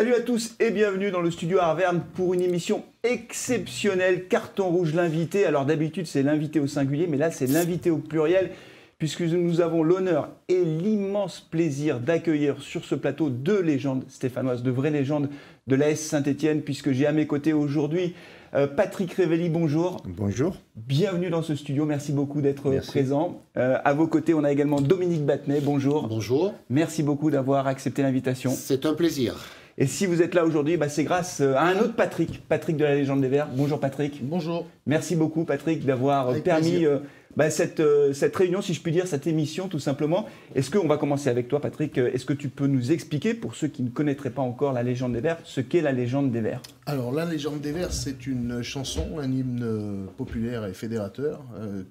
Salut à tous et bienvenue dans le studio Arverne pour une émission exceptionnelle. Carton rouge l'invité. Alors d'habitude c'est l'invité au singulier, mais là c'est l'invité au pluriel puisque nous avons l'honneur et l'immense plaisir d'accueillir sur ce plateau deux légendes stéphanoises, de vraies légendes de l'AS Saint-Étienne, puisque j'ai à mes côtés aujourd'hui Patrick Révelli, bonjour. Bonjour. Bienvenue dans ce studio, merci beaucoup d'être présent. À vos côtés, on a également Dominique Battenet, bonjour. Bonjour. Merci beaucoup d'avoir accepté l'invitation. C'est un plaisir. Et si vous êtes là aujourd'hui, c'est grâce à un autre Patrick, Patrick de la Légende des Verts. Bonjour Patrick. Bonjour. Merci beaucoup Patrick d'avoir permis cette réunion, si je puis dire, cette émission tout simplement. Est-ce qu'on va commencer avec toi Patrick, est-ce que tu peux nous expliquer, pour ceux qui ne connaîtraient pas encore la Légende des Verts, ce qu'est la Légende des Verts? Alors la Légende des Verts, c'est une chanson, un hymne populaire et fédérateur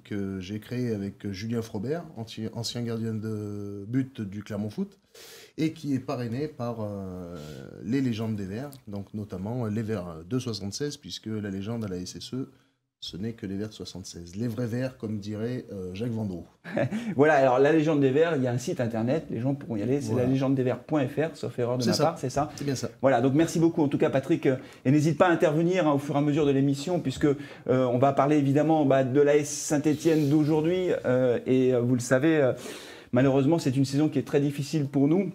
que j'ai créé avec Julien Frobert, ancien gardien de but du Clermont Foot, et qui est parrainé par les légendes des Verts, donc notamment les Verts de 76, puisque la légende à la SSE, ce n'est que les Verts de 76. Les vrais Verts, comme dirait Jacques Vendroux. Voilà, alors la Légende des Verts, il y a un site internet, les gens pourront y aller, c'est lalégendedesverts.fr, sauf erreur de ma part, c'est ça? C'est bien ça. Voilà, donc merci beaucoup en tout cas Patrick, et n'hésite pas à intervenir au fur et à mesure de l'émission, puisque on va parler évidemment de l'AS Saint-Étienne d'aujourd'hui, et vous le savez, malheureusement c'est une saison qui est très difficile pour nous.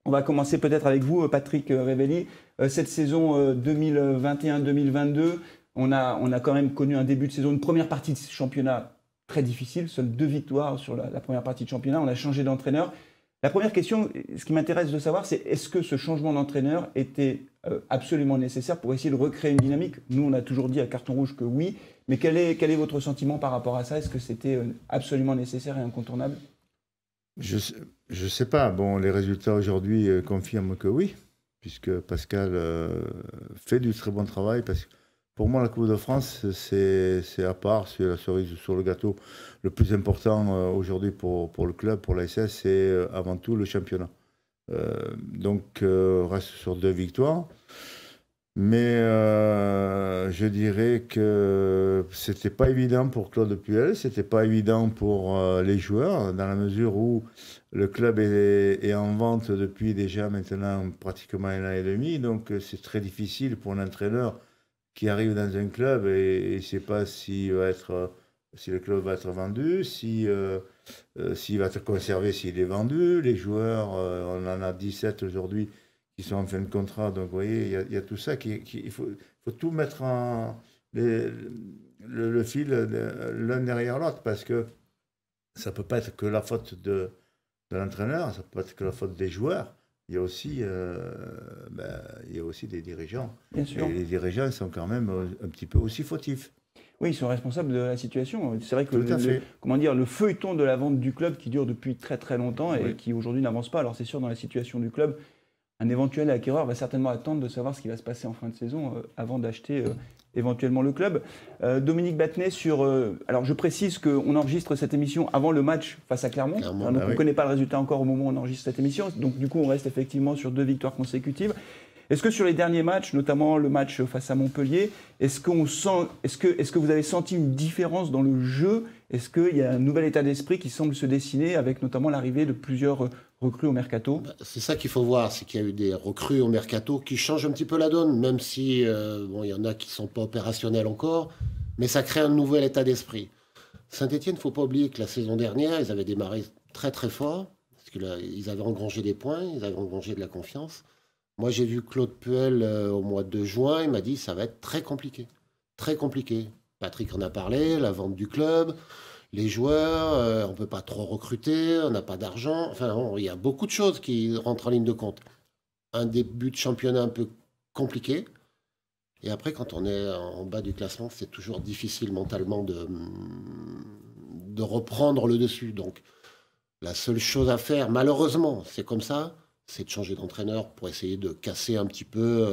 On va commencer peut-être avec vous, Patrick Révelli. Cette saison 2021-2022, on a quand même connu un début de saison, une première partie de championnat très difficile, seules 2 victoires sur la première partie de championnat. On a changé d'entraîneur. La première question, ce qui m'intéresse de savoir, c'est est-ce que ce changement d'entraîneur était absolument nécessaire pour essayer de recréer une dynamique? Nous, on a toujours dit à Carton Rouge que oui, mais quel est votre sentiment par rapport à ça? Est-ce que c'était absolument nécessaire et incontournable? Je sais pas. Bon, les résultats aujourd'hui confirment que oui, puisque Pascal fait du très bon travail. Parce que pour moi, la Coupe de France, c'est à part, c'est la cerise sur le gâteau. Le plus important aujourd'hui pour le club, pour l'ASS, c'est avant tout le championnat. Donc, reste sur 2 victoires. Mais je dirais que c'était pas évident pour Claude Puel, c'était pas évident pour les joueurs, dans la mesure où le club est en vente depuis déjà maintenant pratiquement 1 an et demi. Donc c'est très difficile pour un entraîneur qui arrive dans un club et ne sait pas si le club va être vendu, s'il va être conservé, s'il est vendu. Les joueurs, on en a 17 aujourd'hui qui sont en fin de contrat. Donc, vous voyez, il y a tout ça. Il faut tout mettre le fil l'un derrière l'autre, parce que ça ne peut pas être que la faute de l'entraîneur, ça ne peut pas être que la faute des joueurs. Il y a aussi des dirigeants. Bien sûr. Et les dirigeants sont quand même un petit peu aussi fautifs. Oui, ils sont responsables de la situation. C'est vrai que le feuilleton de la vente du club qui dure depuis très très longtemps et qui aujourd'hui n'avance pas. Alors c'est sûr, dans la situation du club, un éventuel acquéreur va certainement attendre de savoir ce qui va se passer en fin de saison avant d'acheter éventuellement le club. Dominique Battenet, alors je précise qu'on enregistre cette émission avant le match face à Clermont. Donc on ne connaît pas le résultat encore au moment où on enregistre cette émission. Donc du coup, on reste effectivement sur 2 victoires consécutives. Est-ce que sur les derniers matchs, notamment le match face à Montpellier, est-ce que vous avez senti une différence dans le jeu? Est-ce qu'il y a un nouvel état d'esprit qui semble se dessiner avec notamment l'arrivée de plusieurs recrues au mercato? C'est ça qu'il faut voir, c'est qu'il y a eu des recrues au mercato qui changent un petit peu la donne, même si il y en a qui ne sont pas opérationnels encore, mais ça crée un nouvel état d'esprit. Saint-Étienne, il ne faut pas oublier que la saison dernière, ils avaient démarré très très fort, parce qu'ils avaient engrangé des points, ils avaient engrangé de la confiance. Moi, j'ai vu Claude Puel au mois de juin, il m'a dit ça va être très compliqué. Très compliqué. Patrick en a parlé, la vente du club, les joueurs, on ne peut pas trop recruter, on n'a pas d'argent. Enfin, il y a beaucoup de choses qui rentrent en ligne de compte. Un début de championnat un peu compliqué. Et après, quand on est en bas du classement, c'est toujours difficile mentalement de reprendre le dessus. Donc, la seule chose à faire, malheureusement, c'est comme ça, c'est de changer d'entraîneur pour essayer de casser un petit peu,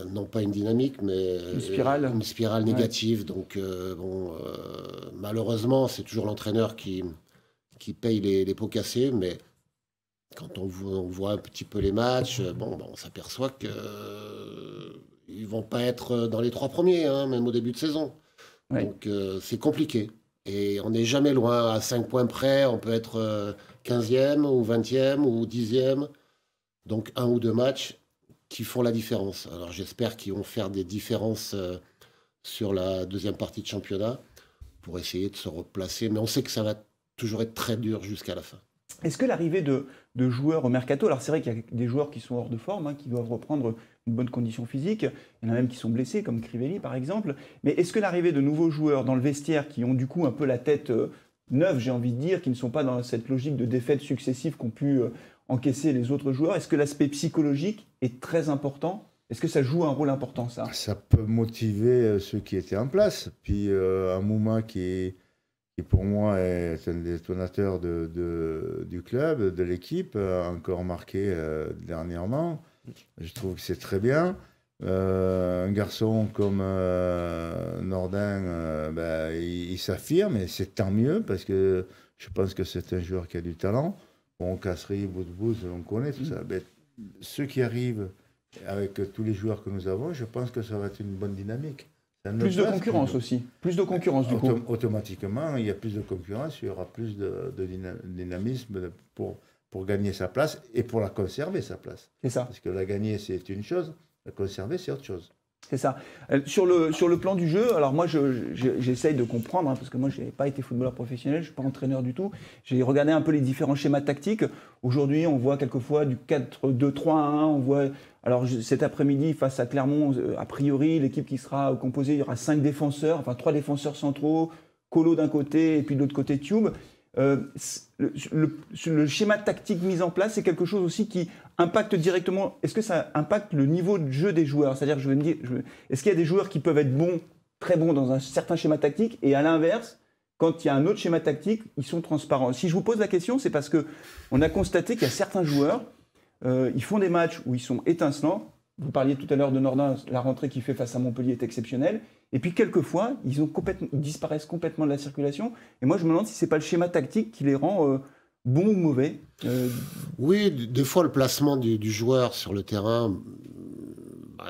non pas une dynamique, mais une spirale négative. Donc, malheureusement, c'est toujours l'entraîneur qui paye les pots cassés, mais quand on voit un petit peu les matchs, on s'aperçoit qu'ils ne vont pas être dans les 3 premiers, même au début de saison. Oui. Donc, c'est compliqué. Et on n'est jamais loin, à 5 points près, on peut être 15e ou 20e ou 10e. Donc 1 ou 2 matchs qui font la différence. Alors j'espère qu'ils vont faire des différences sur la deuxième partie de championnat pour essayer de se replacer. Mais on sait que ça va toujours être très dur jusqu'à la fin. Est-ce que l'arrivée de joueurs au mercato, alors c'est vrai qu'il y a des joueurs qui sont hors de forme, qui doivent reprendre une bonne condition physique, il y en a même qui sont blessés, comme Crivelli par exemple, mais est-ce que l'arrivée de nouveaux joueurs dans le vestiaire qui ont du coup un peu la tête neuve, j'ai envie de dire, qui ne sont pas dans cette logique de défaites successives qu'ont pu encaisser les autres joueurs, est-ce que l'aspect psychologique est très important ? Est-ce que ça joue un rôle important, ça ? Ça peut motiver ceux qui étaient en place. Puis un Mouma qui pour moi est un détonateur du club, de l'équipe, encore marqué dernièrement. Je trouve que c'est très bien. Un garçon comme Nordin, il s'affirme et c'est tant mieux parce que je pense que c'est un joueur qui a du talent. Bon, Kasri, Bouzbouz, on connaît tout ça. Mais ceux qui arrivent avec tous les joueurs que nous avons, je pense que ça va être une bonne dynamique. Plus de concurrence aussi. Plus de concurrence du coup. Automatiquement, il y a plus de concurrence, il y aura plus de dynamisme pour gagner sa place et pour la conserver, sa place. C'est ça. Parce que la gagner, c'est une chose, la conserver, c'est autre chose. C'est ça. Sur le plan du jeu, alors moi j'essaye de comprendre, parce que moi je n'ai pas été footballeur professionnel, je ne suis pas entraîneur du tout. J'ai regardé un peu les différents schémas tactiques. Aujourd'hui, on voit quelquefois du 4-2-3-1. On voit, alors cet après-midi, face à Clermont, a priori, l'équipe qui sera composée, il y aura 5 défenseurs, enfin 3 défenseurs centraux, Colo d'un côté et puis de l'autre côté Tube. Le schéma tactique mis en place, c'est quelque chose aussi qui impacte directement. Est-ce que ça impacte le niveau de jeu des joueurs ? C'est-à-dire, je vais me dire, est-ce qu'il y a des joueurs qui peuvent être bons, très bons dans un certain schéma tactique, et à l'inverse, quand il y a un autre schéma tactique, ils sont transparents. Si je vous pose la question, c'est parce que on a constaté qu'il y a certains joueurs, ils font des matchs où ils sont étincelants. Vous parliez tout à l'heure de Nordin, la rentrée qu'il fait face à Montpellier est exceptionnelle. Et puis quelquefois, ils disparaissent complètement de la circulation. Et moi, je me demande si ce n'est pas le schéma tactique qui les rend bons ou mauvais. Oui, des fois, le placement du joueur sur le terrain,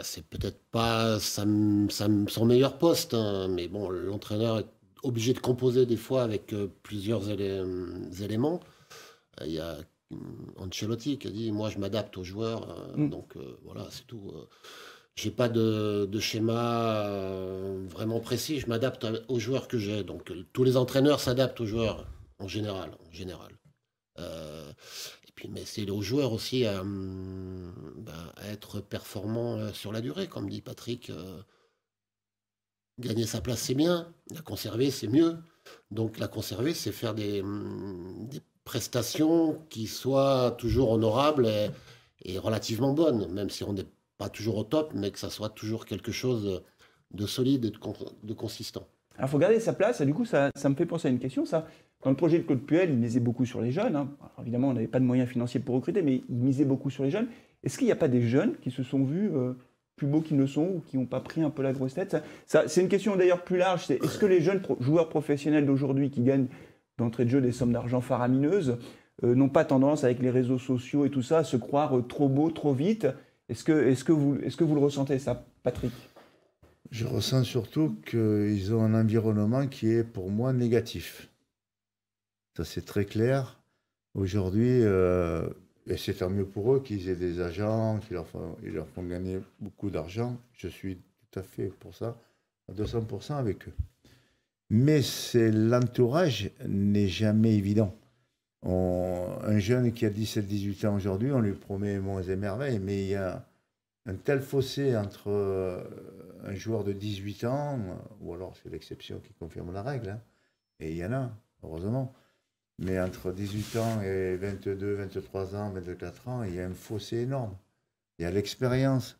c'est peut-être pas son meilleur poste. Hein, mais bon, l'entraîneur est obligé de composer des fois avec plusieurs éléments. Il y a Ancelotti qui a dit « Moi, je m'adapte aux joueurs. Donc, voilà, c'est tout. J'ai pas de schéma vraiment précis. Je m'adapte aux joueurs que j'ai. Donc, tous les entraîneurs s'adaptent aux joueurs en général. Et puis, mais c'est aux joueurs aussi à être performants sur la durée, comme dit Patrick. Gagner sa place, c'est bien. La conserver, c'est mieux. Donc, la conserver, c'est faire des prestations qui soient toujours honorables et relativement bonnes, même si on n'est pas toujours au top, mais que ça soit toujours quelque chose de solide et de consistant. Alors, il faut garder sa place, et du coup, ça me fait penser à une question, ça. Dans le projet de Claude Puel, il misait beaucoup sur les jeunes. Hein. Alors, évidemment, on n'avait pas de moyens financiers pour recruter, mais il misait beaucoup sur les jeunes. Est-ce qu'il n'y a pas des jeunes qui se sont vus plus beaux qu'ils ne le sont, ou qui n'ont pas pris un peu la grosse tête ? C'est une question d'ailleurs plus large. Est-ce que les jeunes joueurs professionnels d'aujourd'hui qui gagnent d'entrée de jeu des sommes d'argent faramineuses n'ont pas tendance, avec les réseaux sociaux et tout ça, à se croire trop beaux, trop vite ? Est-ce que vous le ressentez, ça, Patrick ? Je ressens surtout qu'ils ont un environnement qui est, pour moi, négatif. Ça, c'est très clair. Aujourd'hui, et c'est tant mieux pour eux qu'ils aient des agents, ils leur font gagner beaucoup d'argent. Je suis tout à fait pour ça, à 200% avec eux. Mais l'entourage n'est jamais évident. Un jeune qui a 17-18 ans aujourd'hui, on lui promet monts et merveilles, mais il y a un tel fossé entre un joueur de 18 ans, ou alors c'est l'exception qui confirme la règle, hein, et il y en a, heureusement, mais entre 18 ans et 22, 23 ans, 24 ans, il y a un fossé énorme. Il y a l'expérience.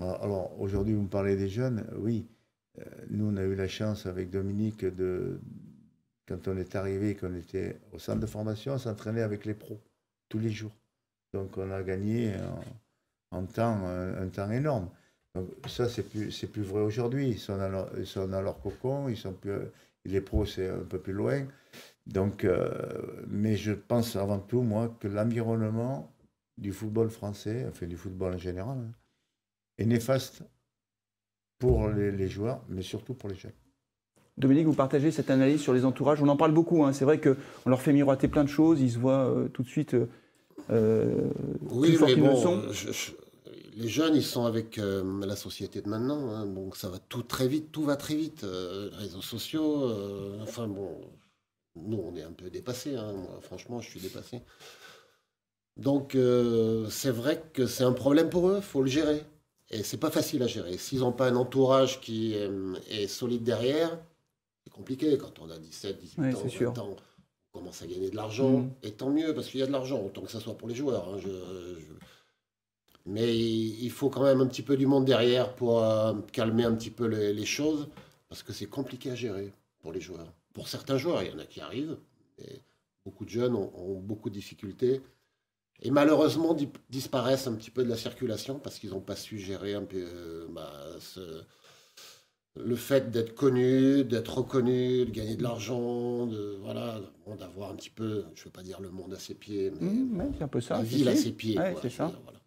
Alors aujourd'hui, vous me parlez des jeunes, oui. Nous, on a eu la chance avec Dominique, quand on est arrivé, qu'on était au centre de formation, on s'entraînait avec les pros tous les jours. Donc on a gagné un temps énorme. Donc ça, c'est plus vrai aujourd'hui. Ils sont dans leur cocon, les pros, c'est un peu plus loin. Donc, mais je pense avant tout, moi, que l'environnement du football français, enfin du football en général, est néfaste pour les joueurs, mais surtout pour les jeunes. Dominique, vous partagez cette analyse sur les entourages. On en parle beaucoup. Hein. C'est vrai qu'on leur fait miroiter plein de choses. Ils se voient tout de suite Oui, forts mais qu'ils ne bon, sont. Les jeunes, ils sont avec la société de maintenant, hein, donc ça va tout très vite, tout va très vite. Les réseaux sociaux, enfin bon, nous on est un peu dépassés, hein, moi, franchement je suis dépassé. Donc c'est vrai que c'est un problème pour eux, il faut le gérer. Et c'est pas facile à gérer. S'ils n'ont pas un entourage qui est solide derrière, c'est compliqué. Quand on a 17, 18 Ouais, ans, c'est sûr. 20 ans, on commence à gagner de l'argent, et tant mieux, parce qu'il y a de l'argent, autant que ça soit pour les joueurs. Hein, Mais il faut quand même un petit peu du monde derrière pour calmer un petit peu les choses, parce que c'est compliqué à gérer pour les joueurs. Pour certains joueurs, il y en a qui arrivent, mais beaucoup de jeunes ont beaucoup de difficultés. Et malheureusement, disparaissent un petit peu de la circulation, parce qu'ils n'ont pas su gérer un peu le fait d'être connu, d'être reconnu, de gagner de l'argent, voilà, d'avoir un petit peu, je ne veux pas dire le monde à ses pieds, mais Ouais, c'est un peu ça. la ville à ses pieds. Ouais, quoi, c'est je ça. veux dire, voilà.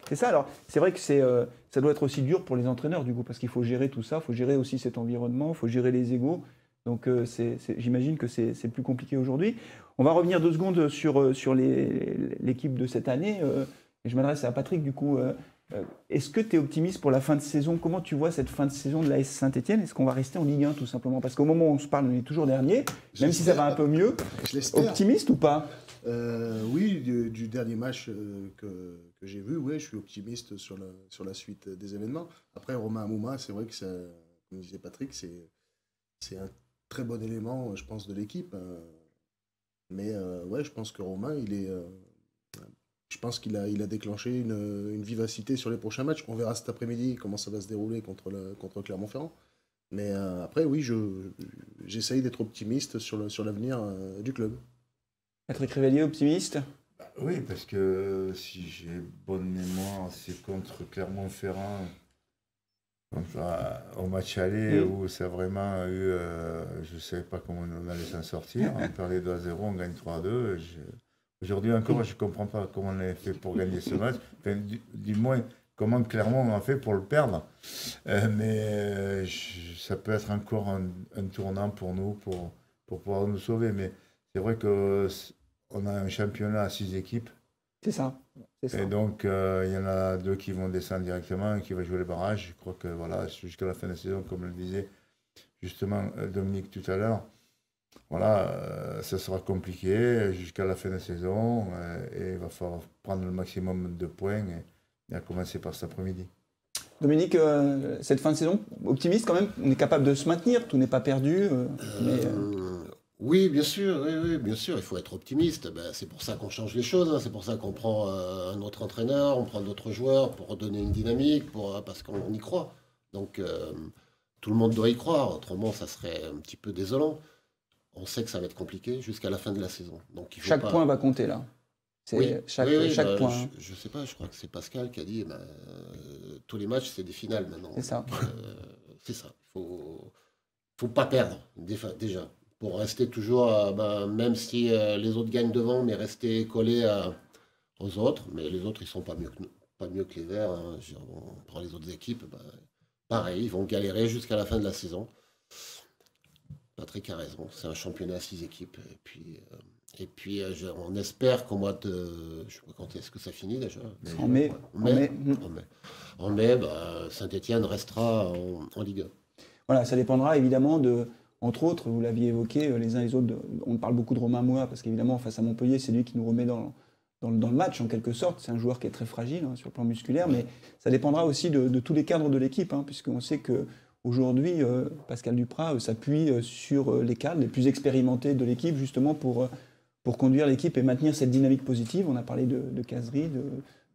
C'est ça, alors c'est vrai que ça doit être aussi dur pour les entraîneurs du coup, parce qu'il faut gérer tout ça, il faut gérer aussi cet environnement, il faut gérer les égos. Donc j'imagine que c'est plus compliqué aujourd'hui. On va revenir 2 secondes sur l'équipe de cette année. Et je m'adresse à Patrick du coup. Est-ce que tu es optimiste pour la fin de saison? Comment tu vois cette fin de saison de l'AS Saint-Etienne? Est-ce qu'on va rester en Ligue 1 tout simplement? Parce qu'au moment où on se parle, on est toujours dernier, même si ça va un peu mieux. Je l'espère. Optimiste ou pas? Oui, du dernier match que j'ai vu, ouais, je suis optimiste sur la suite des événements. Après, Romain Amouma, c'est vrai que, comme disait Patrick, c'est un très bon élément, je pense, de l'équipe. Mais ouais, je pense que Romain, je pense qu'il a déclenché une vivacité sur les prochains matchs. On verra cet après-midi comment ça va se dérouler contre Clermont-Ferrand. Mais après, oui, j'essaye d'être optimiste sur l'avenir du club. Patrick Révellier, optimiste? Oui, parce que si j'ai bonne mémoire, c'est contre Clermont-Ferrand, au match aller, où ça a vraiment eu. Je ne savais pas comment on allait s'en sortir. On perdait 2-0, on gagne 3-2. Aujourd'hui encore, je ne comprends pas comment on a fait pour gagner ce match. Enfin, du moins, comment Clermont a fait pour le perdre. Mais ça peut être encore un tournant pour nous, pour pouvoir nous sauver. Mais c'est vrai qu'on a un championnat à 6 équipes. C'est ça. Et donc, il y en a 2 qui vont descendre directement, un qui va jouer les barrages. Je crois que voilà, jusqu'à la fin de la saison, comme le disait justement Dominique tout à l'heure, voilà, ça sera compliqué jusqu'à la fin de la saison. Et il va falloir prendre le maximum de points et à commencer par cet après-midi. Dominique, cette fin de saison, optimiste quand même? On est capable de se maintenir, tout n'est pas perdu. Oui, bien sûr, oui, bien sûr, il faut être optimiste. Ben, c'est pour ça qu'on change les choses, hein. C'est pour ça qu'on prend un autre entraîneur, on prend d'autres joueurs pour redonner une dynamique, parce qu'on y croit. Donc tout le monde doit y croire, autrement ça serait un petit peu désolant. On sait que ça va être compliqué jusqu'à la fin de la saison. Donc, chaque point va compter là. Chaque point. Je ne sais pas, je crois que c'est Pascal qui a dit tous les matchs c'est des finales maintenant. C'est ça. C'est ça. Il faut pas perdre déjà. Pour rester toujours, même si les autres gagnent devant, mais rester collé aux autres. Mais les autres, ils sont pas mieux que les Verts. Hein. On prend les autres équipes, pareil, ils vont galérer jusqu'à la fin de la saison. Patrick a raison, c'est un championnat à 6 équipes. Et puis on espère qu'au mois de... Je ne sais pas quand est-ce que ça finit déjà. En mai. En mai, Saint-Etienne restera en Ligue 1. Voilà, ça dépendra évidemment de... Entre autres, vous l'aviez évoqué, les uns et les autres, on parle beaucoup de Romain Amouma, parce qu'évidemment, face à Montpellier, c'est lui qui nous remet dans le match, en quelque sorte. C'est un joueur qui est très fragile sur le plan musculaire, mais ça dépendra aussi de tous les cadres de l'équipe, puisqu'on sait qu'aujourd'hui, Pascal Duprat s'appuie sur les cadres les plus expérimentés de l'équipe, justement pour conduire l'équipe et maintenir cette dynamique positive. On a parlé de Cazerie,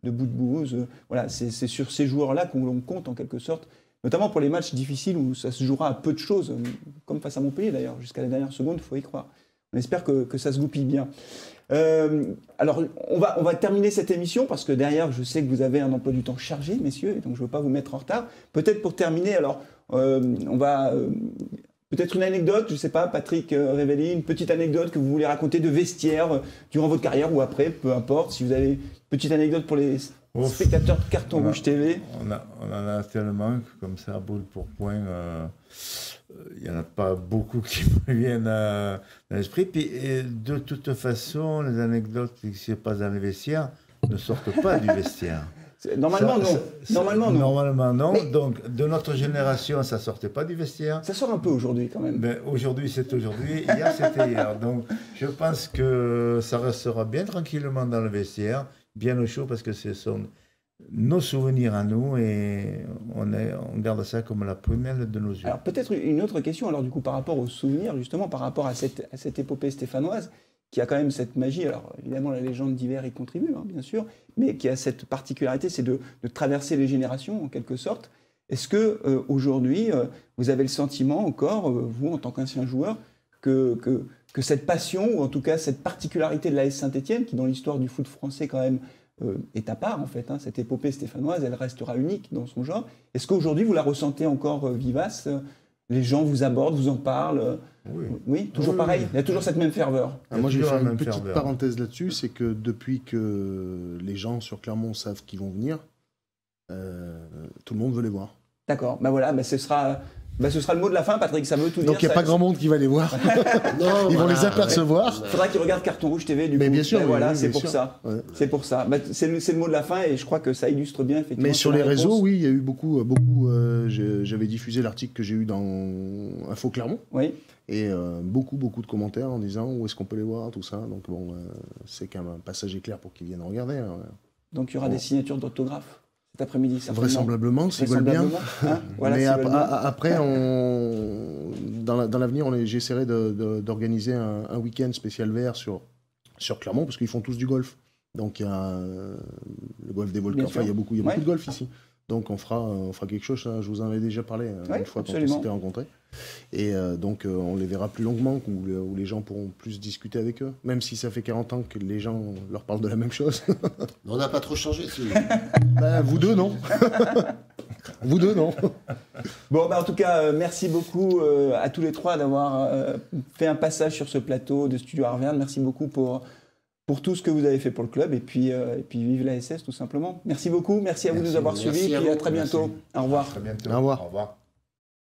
de Boudbouz. Voilà, c'est sur ces joueurs-là qu'on compte, en quelque sorte, notamment pour les matchs difficiles où ça se jouera à peu de choses, comme face à Montpellier d'ailleurs, jusqu'à la dernière seconde, il faut y croire. On espère que ça se goupille bien. Alors, on va terminer cette émission, parce que derrière, je sais que vous avez un emploi du temps chargé, messieurs, et donc je ne veux pas vous mettre en retard. Peut-être pour terminer, alors, on va... peut-être une anecdote, je ne sais pas, Patrick Révellier, une petite anecdote que vous voulez raconter de vestiaire durant votre carrière ou après, peu importe, si vous avez une petite anecdote pour les... spectateurs de Carton Rouge TV. On en a tellement, comme ça, boule pour point. Il Il n'y en a pas beaucoup qui me viennent à l'esprit. Puis, de toute façon, les anecdotes qui se passent dans les vestiaires ne sortent pas du vestiaire. Normalement, non. Normalement, non. Mais donc, de notre génération, ça ne sortait pas du vestiaire. ça sort un peu aujourd'hui, quand même. Mais aujourd'hui, c'est aujourd'hui. Hier, c'était hier. Donc, je pense que ça restera bien tranquillement dans le vestiaire, bien au chaud, parce que ce sont nos souvenirs à nous et on garde ça comme la prunelle de nos yeux. Alors, peut-être une autre question, alors, du coup, par rapport aux souvenirs, justement, par rapport à cette épopée stéphanoise, qui a quand même cette magie. Alors, évidemment, la légende d'hiver y contribue, hein, bien sûr, mais qui a cette particularité, c'est de traverser les générations, en quelque sorte. Est-ce que aujourd'hui, vous avez le sentiment encore, vous, en tant qu'ancien joueur, que cette passion, ou en tout cas cette particularité de l'AS Saint-Étienne, qui dans l'histoire du foot français quand même est à part, en fait, hein, cette épopée stéphanoise, elle restera unique dans son genre. Est-ce qu'aujourd'hui, vous la ressentez encore vivace? Les gens vous abordent, vous en parlent? Oui, toujours pareil. Il y a toujours cette même ferveur. Moi, je vais faire une petite ferveur. parenthèse là-dessus, c'est que depuis que les gens sur Clermont savent qu'ils vont venir, tout le monde veut les voir. D'accord. Ben voilà, ce sera le mot de la fin, Patrick. Ça veut tout dire. Donc il n'y a pas grand monde qui va les voir. Non, Ils vont voilà, les apercevoir. Il faudra qu'ils regardent Carton Rouge TV, du Mais coup. bien sûr, Ben oui, voilà, oui, c'est bien pour sûr. ça. Ouais. C'est pour ça. C'est le mot de la fin et je crois que ça illustre bien, effectivement. Mais sur la les réseaux, réponse. oui, il y a eu beaucoup. J'avais diffusé l'article que j'ai eu dans Info Clermont. Oui. Et beaucoup de commentaires en disant où est-ce qu'on peut les voir, tout ça. Donc bon, c'est qu'un passage éclair pour qu'ils viennent regarder. Hein. Donc il y aura des signatures d'autographes cet après-midi, certainement. Vraisemblablement, s'ils veulent bien. Hein, voilà, Mais s'ils veulent bien. après, dans l'avenir, j'essaierai d'organiser un week-end spécial vert sur Clermont, parce qu'ils font tous du golf. Donc il y a le golf des volcans. Bien Enfin, il y a beaucoup Ouais. de golf ici. Donc on fera quelque chose, ça, je vous en avais déjà parlé Ouais, une fois quand on absolument. s'était rencontrés. Et donc on les verra plus longuement, où les gens pourront plus discuter avec eux. Même si ça fait 40 ans que les gens leur parlent de la même chose. on n'a pas trop changé. Bah, vous deux, non. Vous deux, non. Bon, en tout cas, merci beaucoup à tous les trois d'avoir fait un passage sur ce plateau de Studio Arverne. Merci beaucoup pour tout ce que vous avez fait pour le club et puis vive la SS tout simplement. Merci beaucoup, merci à vous de nous avoir suivis et puis à très bientôt. Au revoir. À très bientôt. Au revoir. Au revoir.